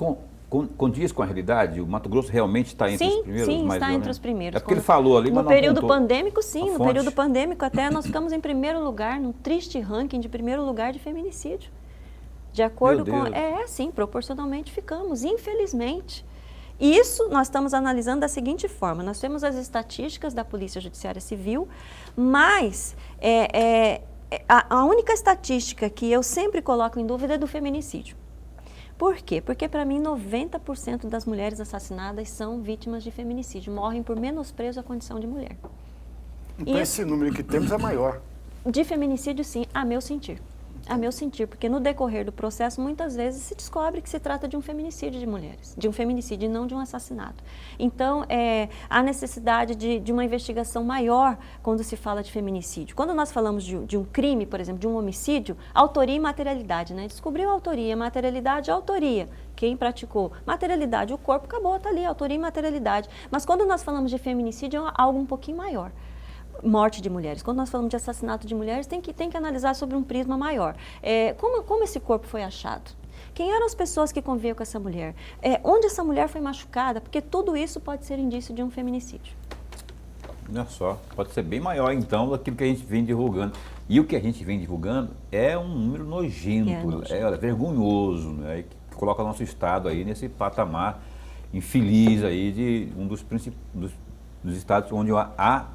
[SPEAKER 1] condiz com a realidade? O Mato Grosso realmente está entre os primeiros?
[SPEAKER 3] Sim, está entre os primeiros.
[SPEAKER 1] É porque ele falou ali, mas
[SPEAKER 3] no período pandêmico, sim, no período pandêmico até nós ficamos em primeiro lugar, num triste ranking de primeiro lugar de feminicídio. De acordo com... sim, proporcionalmente ficamos, infelizmente. Isso nós estamos analisando da seguinte forma, nós temos as estatísticas da Polícia Judiciária Civil, mas a única estatística que eu sempre coloco em dúvida é do feminicídio. Por quê? Porque para mim 90% das mulheres assassinadas são vítimas de feminicídio, morrem por menosprezo à condição de mulher.
[SPEAKER 2] Então esse número que temos é maior.
[SPEAKER 3] De feminicídio, sim, a meu sentir. A meu sentir, porque no decorrer do processo, muitas vezes se descobre que se trata de um feminicídio de mulheres, de um feminicídio e não de um assassinato. Então, há necessidade de uma investigação maior quando se fala de feminicídio. Quando nós falamos de um crime, por exemplo, de um homicídio, autoria e materialidade, né? Descobriu a autoria, materialidade, autoria. Quem praticou? Materialidade, o corpo acabou, está ali, autoria e materialidade. Mas quando nós falamos de feminicídio, é algo um pouquinho maior. Morte de mulheres. Quando nós falamos de assassinato de mulheres, tem que analisar sobre um prisma maior. Como esse corpo foi achado? Quem eram as pessoas que conviviam com essa mulher? Onde essa mulher foi machucada? Porque tudo isso pode ser indício de um feminicídio.
[SPEAKER 1] Olha só, pode ser bem maior então daquilo que a gente vem divulgando. E o que a gente vem divulgando é um número nojento, é vergonhoso, né? Que coloca nosso estado aí nesse patamar infeliz aí de um dos estados onde há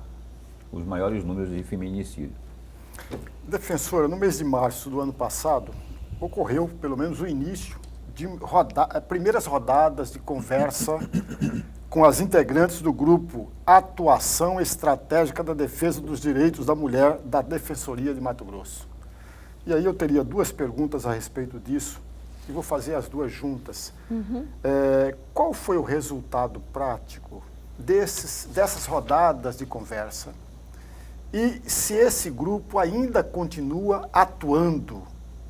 [SPEAKER 1] os maiores números de feminicídio.
[SPEAKER 2] Defensora, no mês de março do ano passado, ocorreu pelo menos o início de primeiras rodadas de conversa com as integrantes do grupo Atuação Estratégica da Defesa dos Direitos da Mulher da Defensoria de Mato Grosso. E aí eu teria duas perguntas a respeito disso e vou fazer as duas juntas. Qual foi o resultado prático dessas rodadas de conversa? E se esse grupo ainda continua atuando?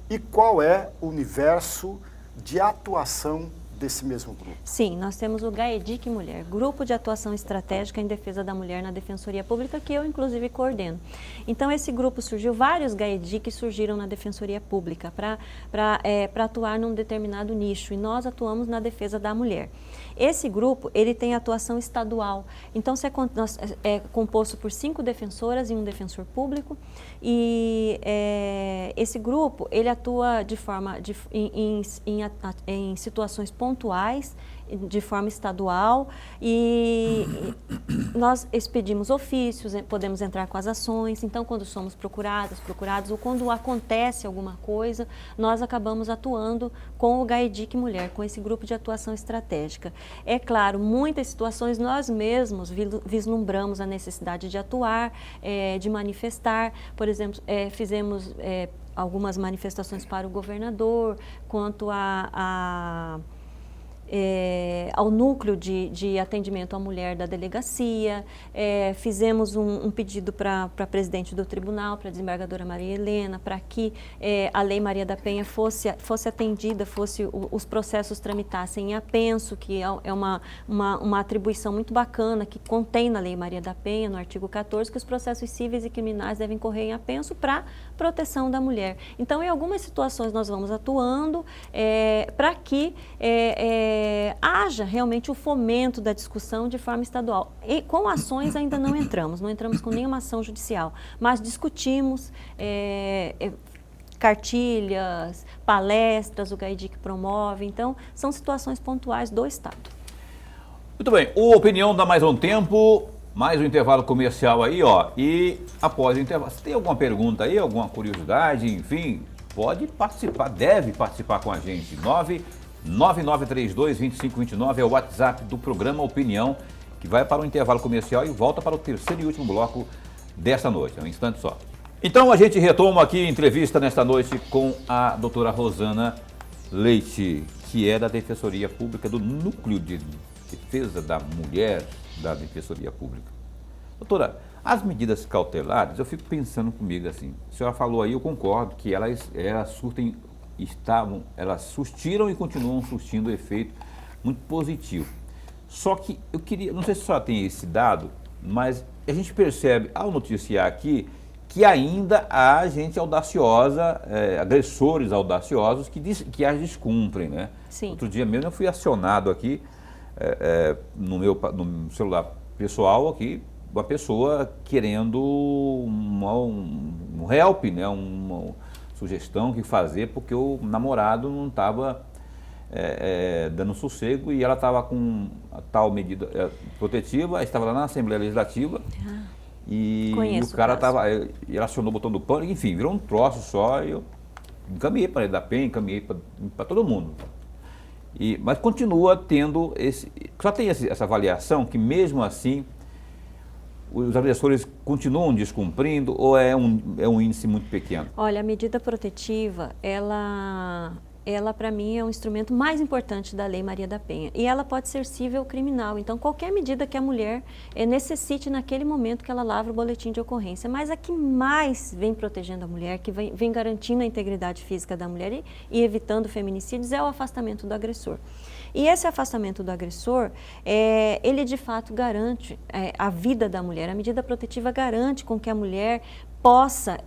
[SPEAKER 2] E qual é o universo de atuação desse mesmo grupo?
[SPEAKER 3] Sim, nós temos o GAEDIC Mulher, Grupo de Atuação Estratégica em Defesa da Mulher na Defensoria Pública, que eu inclusive coordeno. Então esse grupo surgiu, vários GAEDIC surgiram na Defensoria Pública para atuar num determinado nicho, e nós atuamos na defesa da mulher. Esse grupo, ele tem atuação estadual, então é composto por 5 defensoras e um defensor público, e esse grupo, ele atua em situações pontuais, de forma estadual, e nós expedimos ofícios, podemos entrar com as ações. Então, quando somos procurados, ou quando acontece alguma coisa, nós acabamos atuando com o GAEDIC Mulher, com esse grupo de atuação estratégica. É claro, muitas situações nós mesmos vislumbramos a necessidade de atuar, de manifestar. Por exemplo, fizemos algumas manifestações para o governador, quanto ao núcleo de atendimento à mulher da delegacia, fizemos um pedido para a presidente do tribunal, para a desembargadora Maria Helena, para que a Lei Maria da Penha fosse atendida, os processos tramitassem em apenso, que é uma atribuição muito bacana que contém na Lei Maria da Penha, no artigo 14, que os processos cíveis e criminais devem correr em apenso para proteção da mulher. Então, em algumas situações nós vamos atuando para que haja realmente o fomento da discussão de forma estadual. E com ações ainda não entramos com nenhuma ação judicial, mas discutimos cartilhas, palestras, o GAEDIC promove, então são situações pontuais do Estado.
[SPEAKER 1] Muito bem, o Opinião dá mais um tempo, mais um intervalo comercial aí, ó, e após o intervalo, se tem alguma pergunta aí, alguma curiosidade, enfim, pode participar, deve participar com a gente, 9932-2529 é o WhatsApp do programa Opinião, que vai para o intervalo comercial e volta para o terceiro e último bloco desta noite, é um instante só. Então a gente retoma aqui a entrevista nesta noite com a doutora Rosana Leite, que é da Defensoria Pública, do Núcleo de Defesa da Mulher da Defensoria Pública. Doutora, as medidas cautelares, eu fico pensando comigo assim, a senhora falou aí, eu concordo, que elas surtiram e continuam surtindo efeito muito positivo. Só que eu queria, não sei se a senhora tem esse dado, mas a gente percebe ao noticiar aqui que ainda há gente audaciosa, agressores audaciosos que as descumprem, né?
[SPEAKER 3] Sim.
[SPEAKER 1] Outro dia mesmo eu fui acionado aqui no celular pessoal aqui, uma pessoa querendo um help, né? Uma sugestão que fazer, porque o namorado não estava dando sossego e ela estava com a tal medida protetiva, estava lá na Assembleia Legislativa e o cara ele acionou o botão do pânico, enfim, virou um troço só e eu encaminhei para ele da PEN, encaminhei para todo mundo. Mas continua tendo só tem essa avaliação que mesmo assim os agressores continuam descumprindo ou é um índice muito pequeno?
[SPEAKER 3] Olha, a medida protetiva, ela para mim é um instrumento mais importante da Lei Maria da Penha e ela pode ser cível ou criminal. Então, qualquer medida que a mulher necessite naquele momento que ela lavra o boletim de ocorrência, mas a que mais vem protegendo a mulher, que vem garantindo a integridade física da mulher e evitando feminicídios é o afastamento do agressor. E esse afastamento do agressor, ele de fato garante a vida da mulher. A medida protetiva garante com que a mulher possa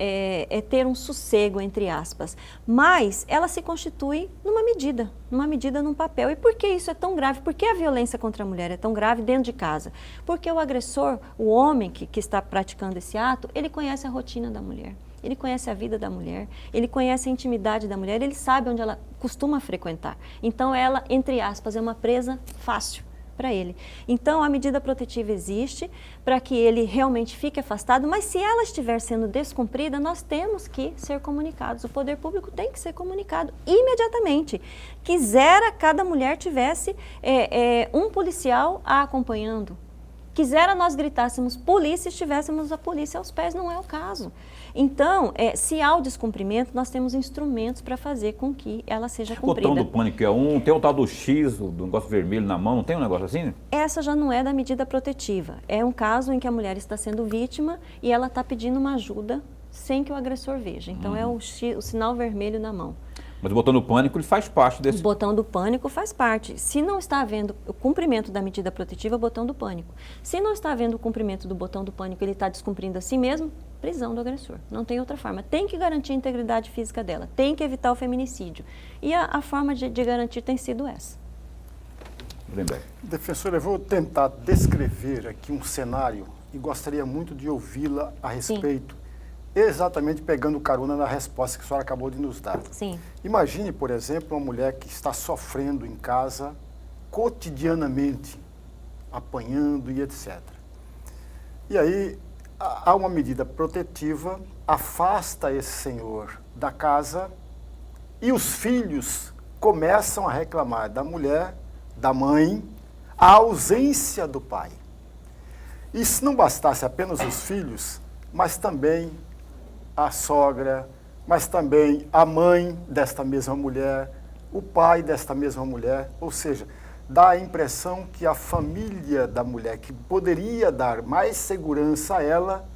[SPEAKER 3] ter um sossego, entre aspas, mas ela se constitui numa medida num papel. E por que isso é tão grave? Por que a violência contra a mulher é tão grave dentro de casa? Porque o agressor, o homem que está praticando esse ato, ele conhece a rotina da mulher. Ele conhece a vida da mulher, ele conhece a intimidade da mulher, ele sabe onde ela costuma frequentar. Então ela, entre aspas, é uma presa fácil para ele. Então a medida protetiva existe para que ele realmente fique afastado, mas se ela estiver sendo descumprida, nós temos que ser comunicados. O poder público tem que ser comunicado imediatamente. Quisera cada mulher tivesse um policial a acompanhando. Quisera nós gritássemos polícia e estivéssemos a polícia aos pés, não é o caso. Então, se há o descumprimento, nós temos instrumentos para fazer com que ela seja cumprida.
[SPEAKER 1] O botão do pânico é tem o tal do X, do negócio vermelho na mão, não tem um negócio assim?
[SPEAKER 3] Essa já não é da medida protetiva. É um caso em que a mulher está sendo vítima e ela está pedindo uma ajuda sem que o agressor veja. Então, é o sinal vermelho na mão.
[SPEAKER 1] Mas o botão do pânico, ele faz parte desse...
[SPEAKER 3] O botão do pânico faz parte. Se não está havendo o cumprimento da medida protetiva, é o botão do pânico. Se não está havendo o cumprimento do botão do pânico, ele está descumprindo a si mesmo, prisão do agressor. Não tem outra forma. Tem que garantir a integridade física dela, tem que evitar o feminicídio. E a forma de garantir tem sido essa.
[SPEAKER 2] Defensora, eu vou tentar descrever aqui um cenário e gostaria muito de ouvi-la a respeito. Sim. Exatamente pegando carona na resposta que a senhora acabou de nos dar.
[SPEAKER 3] Sim.
[SPEAKER 2] Imagine, por exemplo, uma mulher que está sofrendo em casa cotidianamente, apanhando e etc. E aí há uma medida protetiva, afasta esse senhor da casa e os filhos começam a reclamar da mulher, da mãe, a ausência do pai. E se não bastasse apenas os filhos, mas também a sogra, mas também a mãe desta mesma mulher, o pai desta mesma mulher, ou seja, dá a impressão que a família da mulher, que poderia dar mais segurança a ela,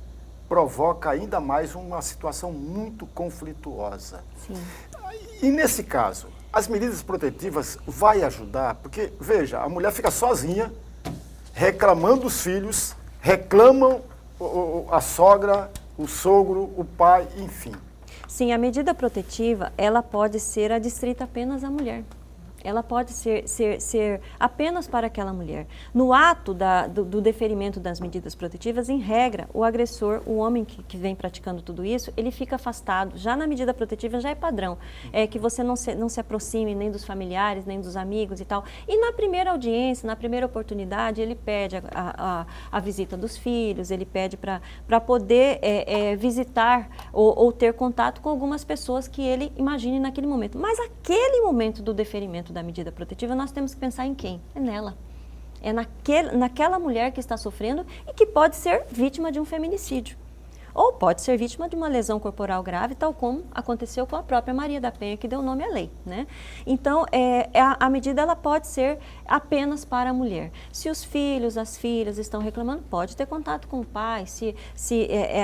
[SPEAKER 2] provoca ainda mais uma situação muito conflituosa.
[SPEAKER 3] Sim.
[SPEAKER 2] E nesse caso, as medidas protetivas vai ajudar, porque, veja, a mulher fica sozinha, reclamando dos filhos, reclamam a sogra, o sogro, o pai, enfim.
[SPEAKER 3] Sim, a medida protetiva, ela pode ser adstrita apenas à mulher. Ela pode ser apenas para aquela mulher. No ato do deferimento das medidas protetivas, em regra, o agressor, o homem que vem praticando tudo isso, ele fica afastado. Já na medida protetiva já é padrão, que você não se aproxime nem dos familiares, nem dos amigos e tal. E na primeira audiência, na primeira oportunidade, ele pede a visita dos filhos, ele pede para poder visitar ou ter contato com algumas pessoas que ele imagine naquele momento. Mas aquele momento do deferimento da medida protetiva, nós temos que pensar em quem? É nela. É naquela mulher que está sofrendo e que pode ser vítima de um feminicídio. Ou pode ser vítima de uma lesão corporal grave, tal como aconteceu com a própria Maria da Penha, que deu nome à lei, né? Então, a medida ela pode ser apenas para a mulher. Se os filhos, as filhas estão reclamando, pode ter contato com o pai, se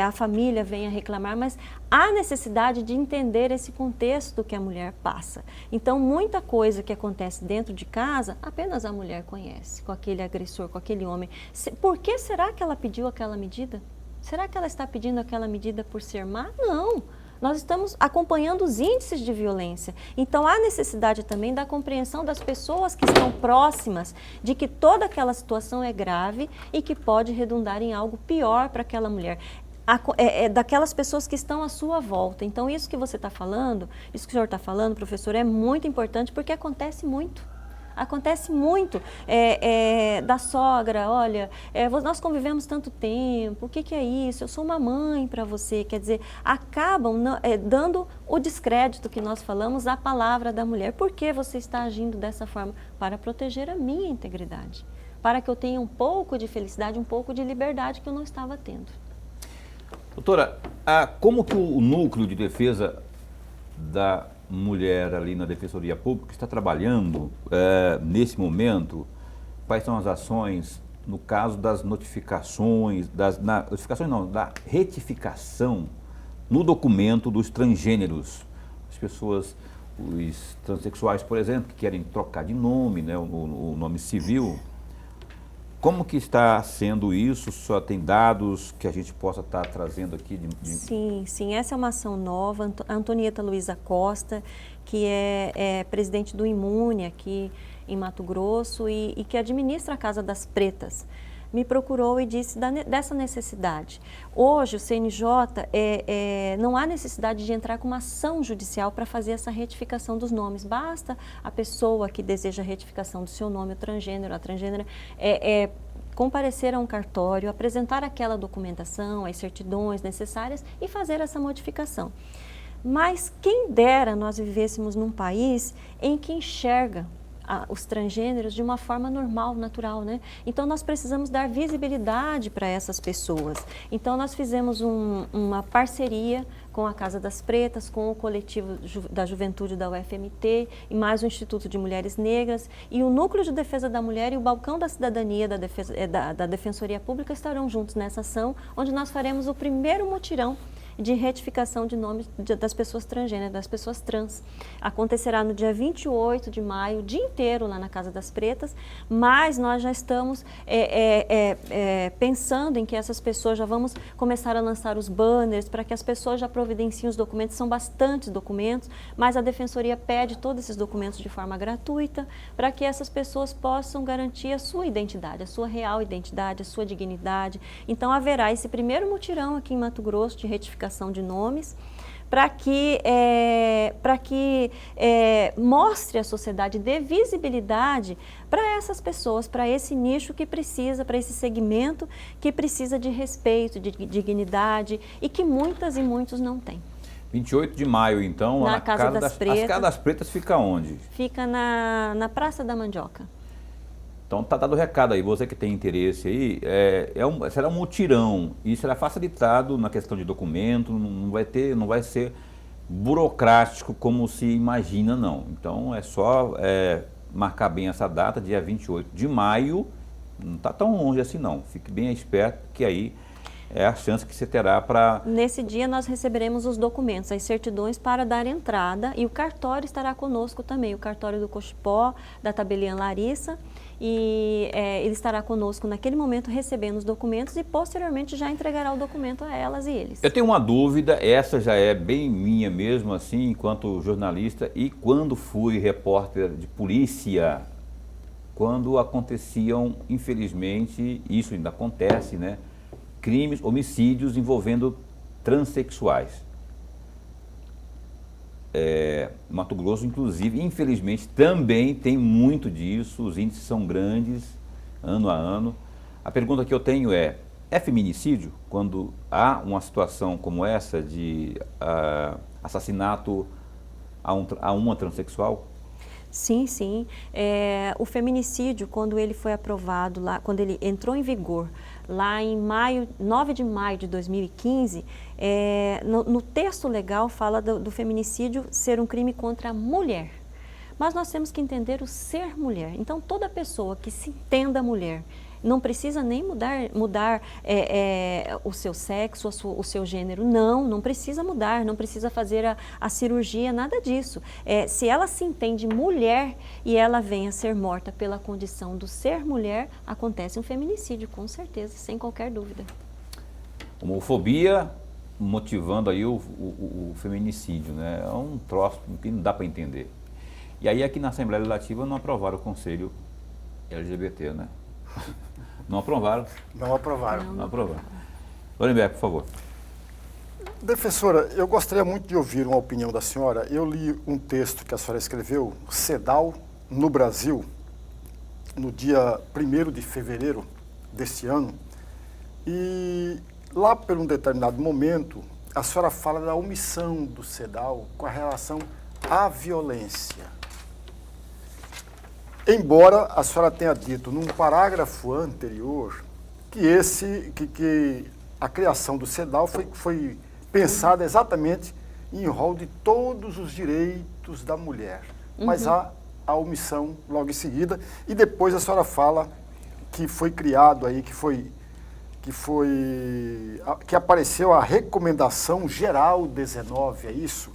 [SPEAKER 3] a família vem a reclamar, mas há necessidade de entender esse contexto que a mulher passa. Então, muita coisa que acontece dentro de casa, apenas a mulher conhece, com aquele agressor, com aquele homem. Por que será que ela pediu aquela medida? Será que ela está pedindo aquela medida por ser má? Não. Nós estamos acompanhando os índices de violência. Então, há necessidade também da compreensão das pessoas que estão próximas de que toda aquela situação é grave e que pode redundar em algo pior para aquela mulher. Daquelas pessoas que estão à sua volta. Então, isso que você está falando, isso que o senhor está falando, professor, é muito importante porque acontece muito. Acontece muito da sogra, olha, nós convivemos tanto tempo, o que é isso? Eu sou uma mãe para você, quer dizer, acabam dando o descrédito que nós falamos à palavra da mulher. Por que você está agindo dessa forma? Para proteger a minha integridade, para que eu tenha um pouco de felicidade, um pouco de liberdade que eu não estava tendo.
[SPEAKER 1] Doutora, como que o núcleo de defesa da mulher ali na Defensoria Pública está trabalhando nesse momento? Quais são as ações no caso das notificações, da retificação no documento dos transgêneros? As pessoas, os transexuais, por exemplo, que querem trocar de nome, né, o nome civil. Como que está sendo isso? Só tem dados que a gente possa estar trazendo aqui?
[SPEAKER 3] Sim. Essa é uma ação nova. A Antonieta Luiza Costa, que é presidente do Imune aqui em Mato Grosso e que administra a Casa das Pretas, me procurou e disse dessa necessidade. Hoje, o CNJ, não há necessidade de entrar com uma ação judicial para fazer essa retificação dos nomes. Basta a pessoa que deseja a retificação do seu nome, o transgênero, a transgênera, comparecer a um cartório, apresentar aquela documentação, as certidões necessárias e fazer essa modificação. Mas quem dera nós vivêssemos num país em que enxerga os transgêneros de uma forma normal, natural, né? Então, nós precisamos dar visibilidade para essas pessoas. Então, nós fizemos uma parceria com a Casa das Pretas, com o coletivo da Juventude da UFMT e mais o Instituto de Mulheres Negras e o Núcleo de Defesa da Mulher e o Balcão da Cidadania da Defensoria Pública estarão juntos nessa ação, onde nós faremos o primeiro mutirão de retificação de nomes das pessoas transgêneras, das pessoas trans. Acontecerá no dia 28 de maio, o dia inteiro lá na Casa das Pretas, mas nós já estamos pensando em que essas pessoas, já vamos começar a lançar os banners para que as pessoas já providenciem os documentos, são bastantes documentos, mas a Defensoria pede todos esses documentos de forma gratuita para que essas pessoas possam garantir a sua identidade, a sua real identidade, a sua dignidade. Então haverá esse primeiro mutirão aqui em Mato Grosso de retificação de nomes, para que mostre à sociedade, dê visibilidade para essas pessoas, para esse nicho que precisa, para esse segmento que precisa de respeito, de dignidade e que muitas e muitos não têm.
[SPEAKER 1] 28 de maio, então,
[SPEAKER 3] na Casa das Pretas.
[SPEAKER 1] A Casa das Pretas fica onde?
[SPEAKER 3] Fica na Praça da Mandioca.
[SPEAKER 1] Então tá dado o recado aí, você que tem interesse aí, será um mutirão e será facilitado na questão de documento, não vai ser burocrático como se imagina, não. Então é só marcar bem essa data, dia 28 de maio, não está tão longe assim não, fique bem esperto que aí é a chance que você terá para...
[SPEAKER 3] Nesse dia nós receberemos os documentos, as certidões para dar entrada e o cartório estará conosco também, o cartório do Cochipó, da Tabeliã Larissa, e ele estará conosco naquele momento recebendo os documentos e posteriormente já entregará o documento a elas e eles.
[SPEAKER 1] Eu tenho uma dúvida, essa já é bem minha mesmo assim, enquanto jornalista e quando fui repórter de polícia, quando aconteciam, infelizmente, isso ainda acontece, né? Crimes, homicídios envolvendo transexuais. Mato Grosso, inclusive, infelizmente, também tem muito disso, os índices são grandes, ano a ano. A pergunta que eu tenho é feminicídio quando há uma situação como essa de assassinato a uma transexual?
[SPEAKER 3] Sim. O feminicídio, quando ele foi aprovado, quando ele entrou em vigor, lá em 9 de maio de 2015, no texto legal fala do feminicídio ser um crime contra a mulher. Mas nós temos que entender o ser mulher. Então, toda pessoa que se entenda mulher, não precisa nem mudar o seu sexo, o seu gênero. Não precisa mudar, não precisa fazer a cirurgia, nada disso. Se ela se entende mulher e ela vem a ser morta pela condição do ser mulher, acontece um feminicídio, com certeza, sem qualquer dúvida.
[SPEAKER 1] Homofobia motivando aí o feminicídio, né? É um troço que não dá para entender. E aí aqui na Assembleia Legislativa não aprovaram o Conselho LGBT, né? Não aprovaram.
[SPEAKER 2] Não aprovaram.
[SPEAKER 1] Não aprovaram. Lorenberg, por favor.
[SPEAKER 2] Defensora, eu gostaria muito de ouvir uma opinião da senhora. Eu li um texto que a senhora escreveu, CEDAW no Brasil, no dia 1º de fevereiro deste ano, e lá por um determinado momento, a senhora fala da omissão do CEDAW com a relação à violência. Embora a senhora tenha dito num parágrafo anterior que a criação do CEDAW foi pensada exatamente em rol de todos os direitos da mulher. Mas há a omissão logo em seguida e depois a senhora fala que foi criado aí, que apareceu a Recomendação Geral 19, é isso?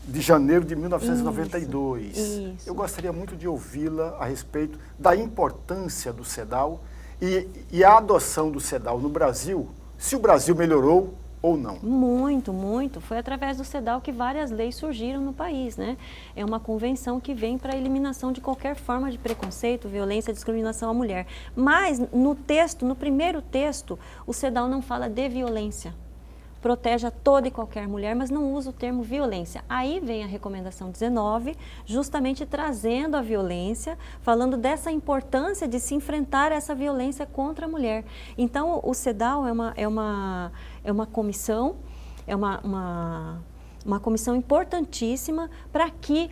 [SPEAKER 2] De janeiro de 1992.
[SPEAKER 3] Isso.
[SPEAKER 2] Eu gostaria muito de ouvi-la a respeito da importância do CEDAW E a adoção do CEDAW no Brasil, se o Brasil melhorou ou não?
[SPEAKER 3] Muito, muito. Foi através do CEDAW que várias leis surgiram no país, né? É uma convenção que vem para a eliminação de qualquer forma de preconceito, violência, discriminação à mulher. Mas no texto, no primeiro texto, o CEDAW não fala de violência. Protege a toda e qualquer mulher, mas não usa o termo violência. Aí vem a recomendação 19, justamente trazendo a violência, falando dessa importância de se enfrentar essa violência contra a mulher. Então, o CEDAW é uma comissão, uma comissão importantíssima para que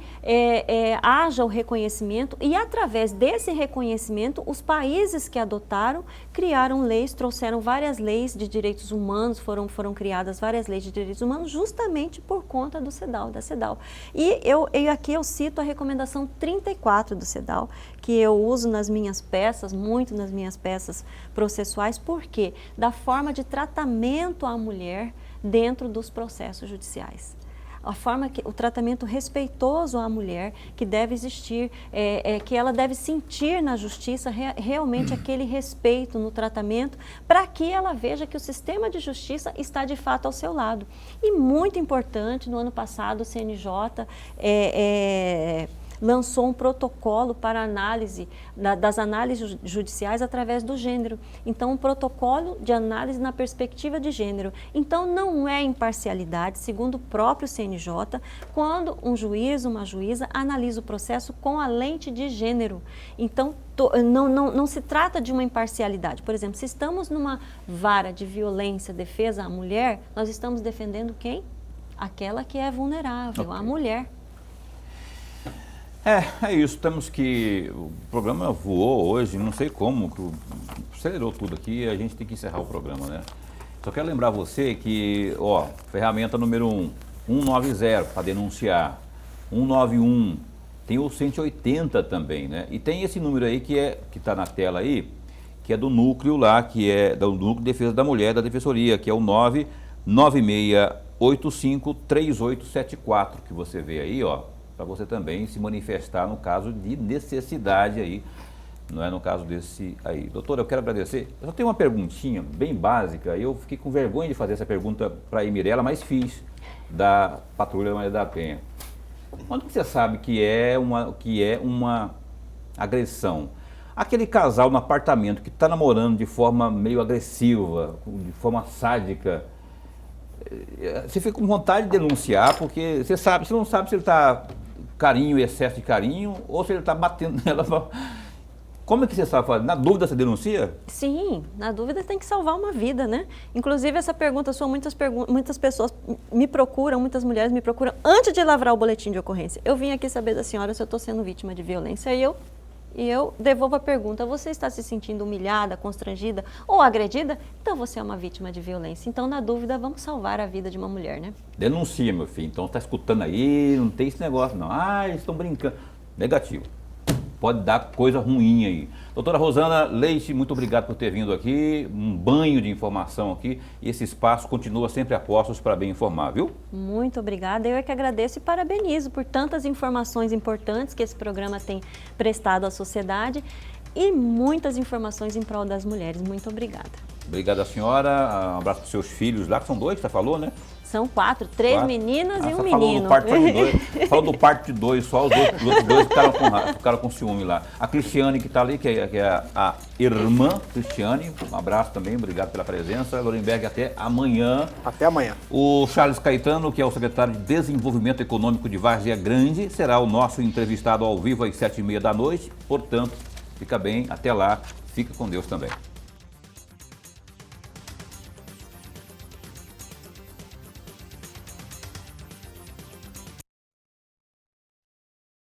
[SPEAKER 3] haja o reconhecimento e, através desse reconhecimento, os países que adotaram criaram leis, trouxeram várias leis de direitos humanos, foram criadas várias leis de direitos humanos justamente por conta do CEDAW, da CEDAW. E aqui eu cito a recomendação 34 do CEDAW, que eu uso nas minhas peças, muito nas minhas peças processuais, porque da forma de tratamento à mulher dentro dos processos judiciais. A forma que o tratamento respeitoso à mulher que deve existir, que ela deve sentir na justiça realmente aquele respeito no tratamento, para que ela veja que o sistema de justiça está de fato ao seu lado. E muito importante, no ano passado o CNJ lançou um protocolo para análise das análises judiciais através do gênero. Então, um protocolo de análise na perspectiva de gênero. Então, não é imparcialidade, segundo o próprio CNJ, quando um juiz, uma juíza, analisa o processo com a lente de gênero. Então, não se trata de uma imparcialidade. Por exemplo, se estamos numa vara de violência, defesa à mulher, nós estamos defendendo quem? Aquela que é vulnerável, a mulher.
[SPEAKER 1] É isso, temos que... O programa voou hoje, não sei como, acelerou tudo aqui e a gente tem que encerrar o programa, né? Só quero lembrar você que, ferramenta número 190 para denunciar, 191, tem o 180 também, né? E tem esse número aí que está na tela aí, que é do núcleo lá, que é do Núcleo de Defesa da Mulher, da Defensoria, que é o 996853874, que você vê aí, para você também se manifestar no caso de necessidade aí, não é no caso desse aí. Doutora, eu quero agradecer. Eu só tenho uma perguntinha bem básica, eu fiquei com vergonha de fazer essa pergunta para a Mirella, mas fiz, da Patrulha Maria da Penha. Quando você sabe que é uma agressão? Aquele casal no apartamento que está namorando de forma meio agressiva, de forma sádica, você fica com vontade de denunciar, porque você não sabe se ele está carinho, excesso de carinho, ou se ele está batendo nela. Como é que você sabe? Na dúvida você denuncia?
[SPEAKER 3] Sim, na dúvida tem que salvar uma vida, né? Inclusive essa pergunta sua, muitas pessoas me procuram, muitas mulheres me procuram antes de lavrar o boletim de ocorrência. Eu vim aqui saber da senhora se eu estou sendo vítima de violência e eu devolvo a pergunta: você está se sentindo humilhada, constrangida ou agredida? Então você é uma vítima de violência. Então, na dúvida, vamos salvar a vida de uma mulher, né?
[SPEAKER 1] Denuncia, meu filho. Então, está escutando aí, não tem esse negócio não. Eles estão brincando. Negativo. Pode dar coisa ruim aí. Doutora Rosana Leite, muito obrigado por ter vindo aqui. Um banho de informação aqui. E esse espaço continua sempre a postos para bem informar, viu?
[SPEAKER 3] Muito obrigada. Eu é que agradeço e parabenizo por tantas informações importantes que esse programa tem prestado à sociedade e muitas informações em prol das mulheres. Muito obrigada.
[SPEAKER 1] Obrigado, senhora. Um abraço para os seus filhos lá, que são 2, você falou, né?
[SPEAKER 3] São 4, 3 meninas e um menino.
[SPEAKER 1] Falou do parte 2, só os outros 2 ficaram com ciúme lá. A Cristiane que está ali, que é a irmã Cristiane, um abraço também, obrigado pela presença. Lorenberg, até amanhã.
[SPEAKER 2] Até amanhã.
[SPEAKER 1] O Charles Caetano, que é o secretário de Desenvolvimento Econômico de Várzea Grande, será o nosso entrevistado ao vivo às 7h30 da noite. Portanto, fica bem, até lá, fica com Deus também.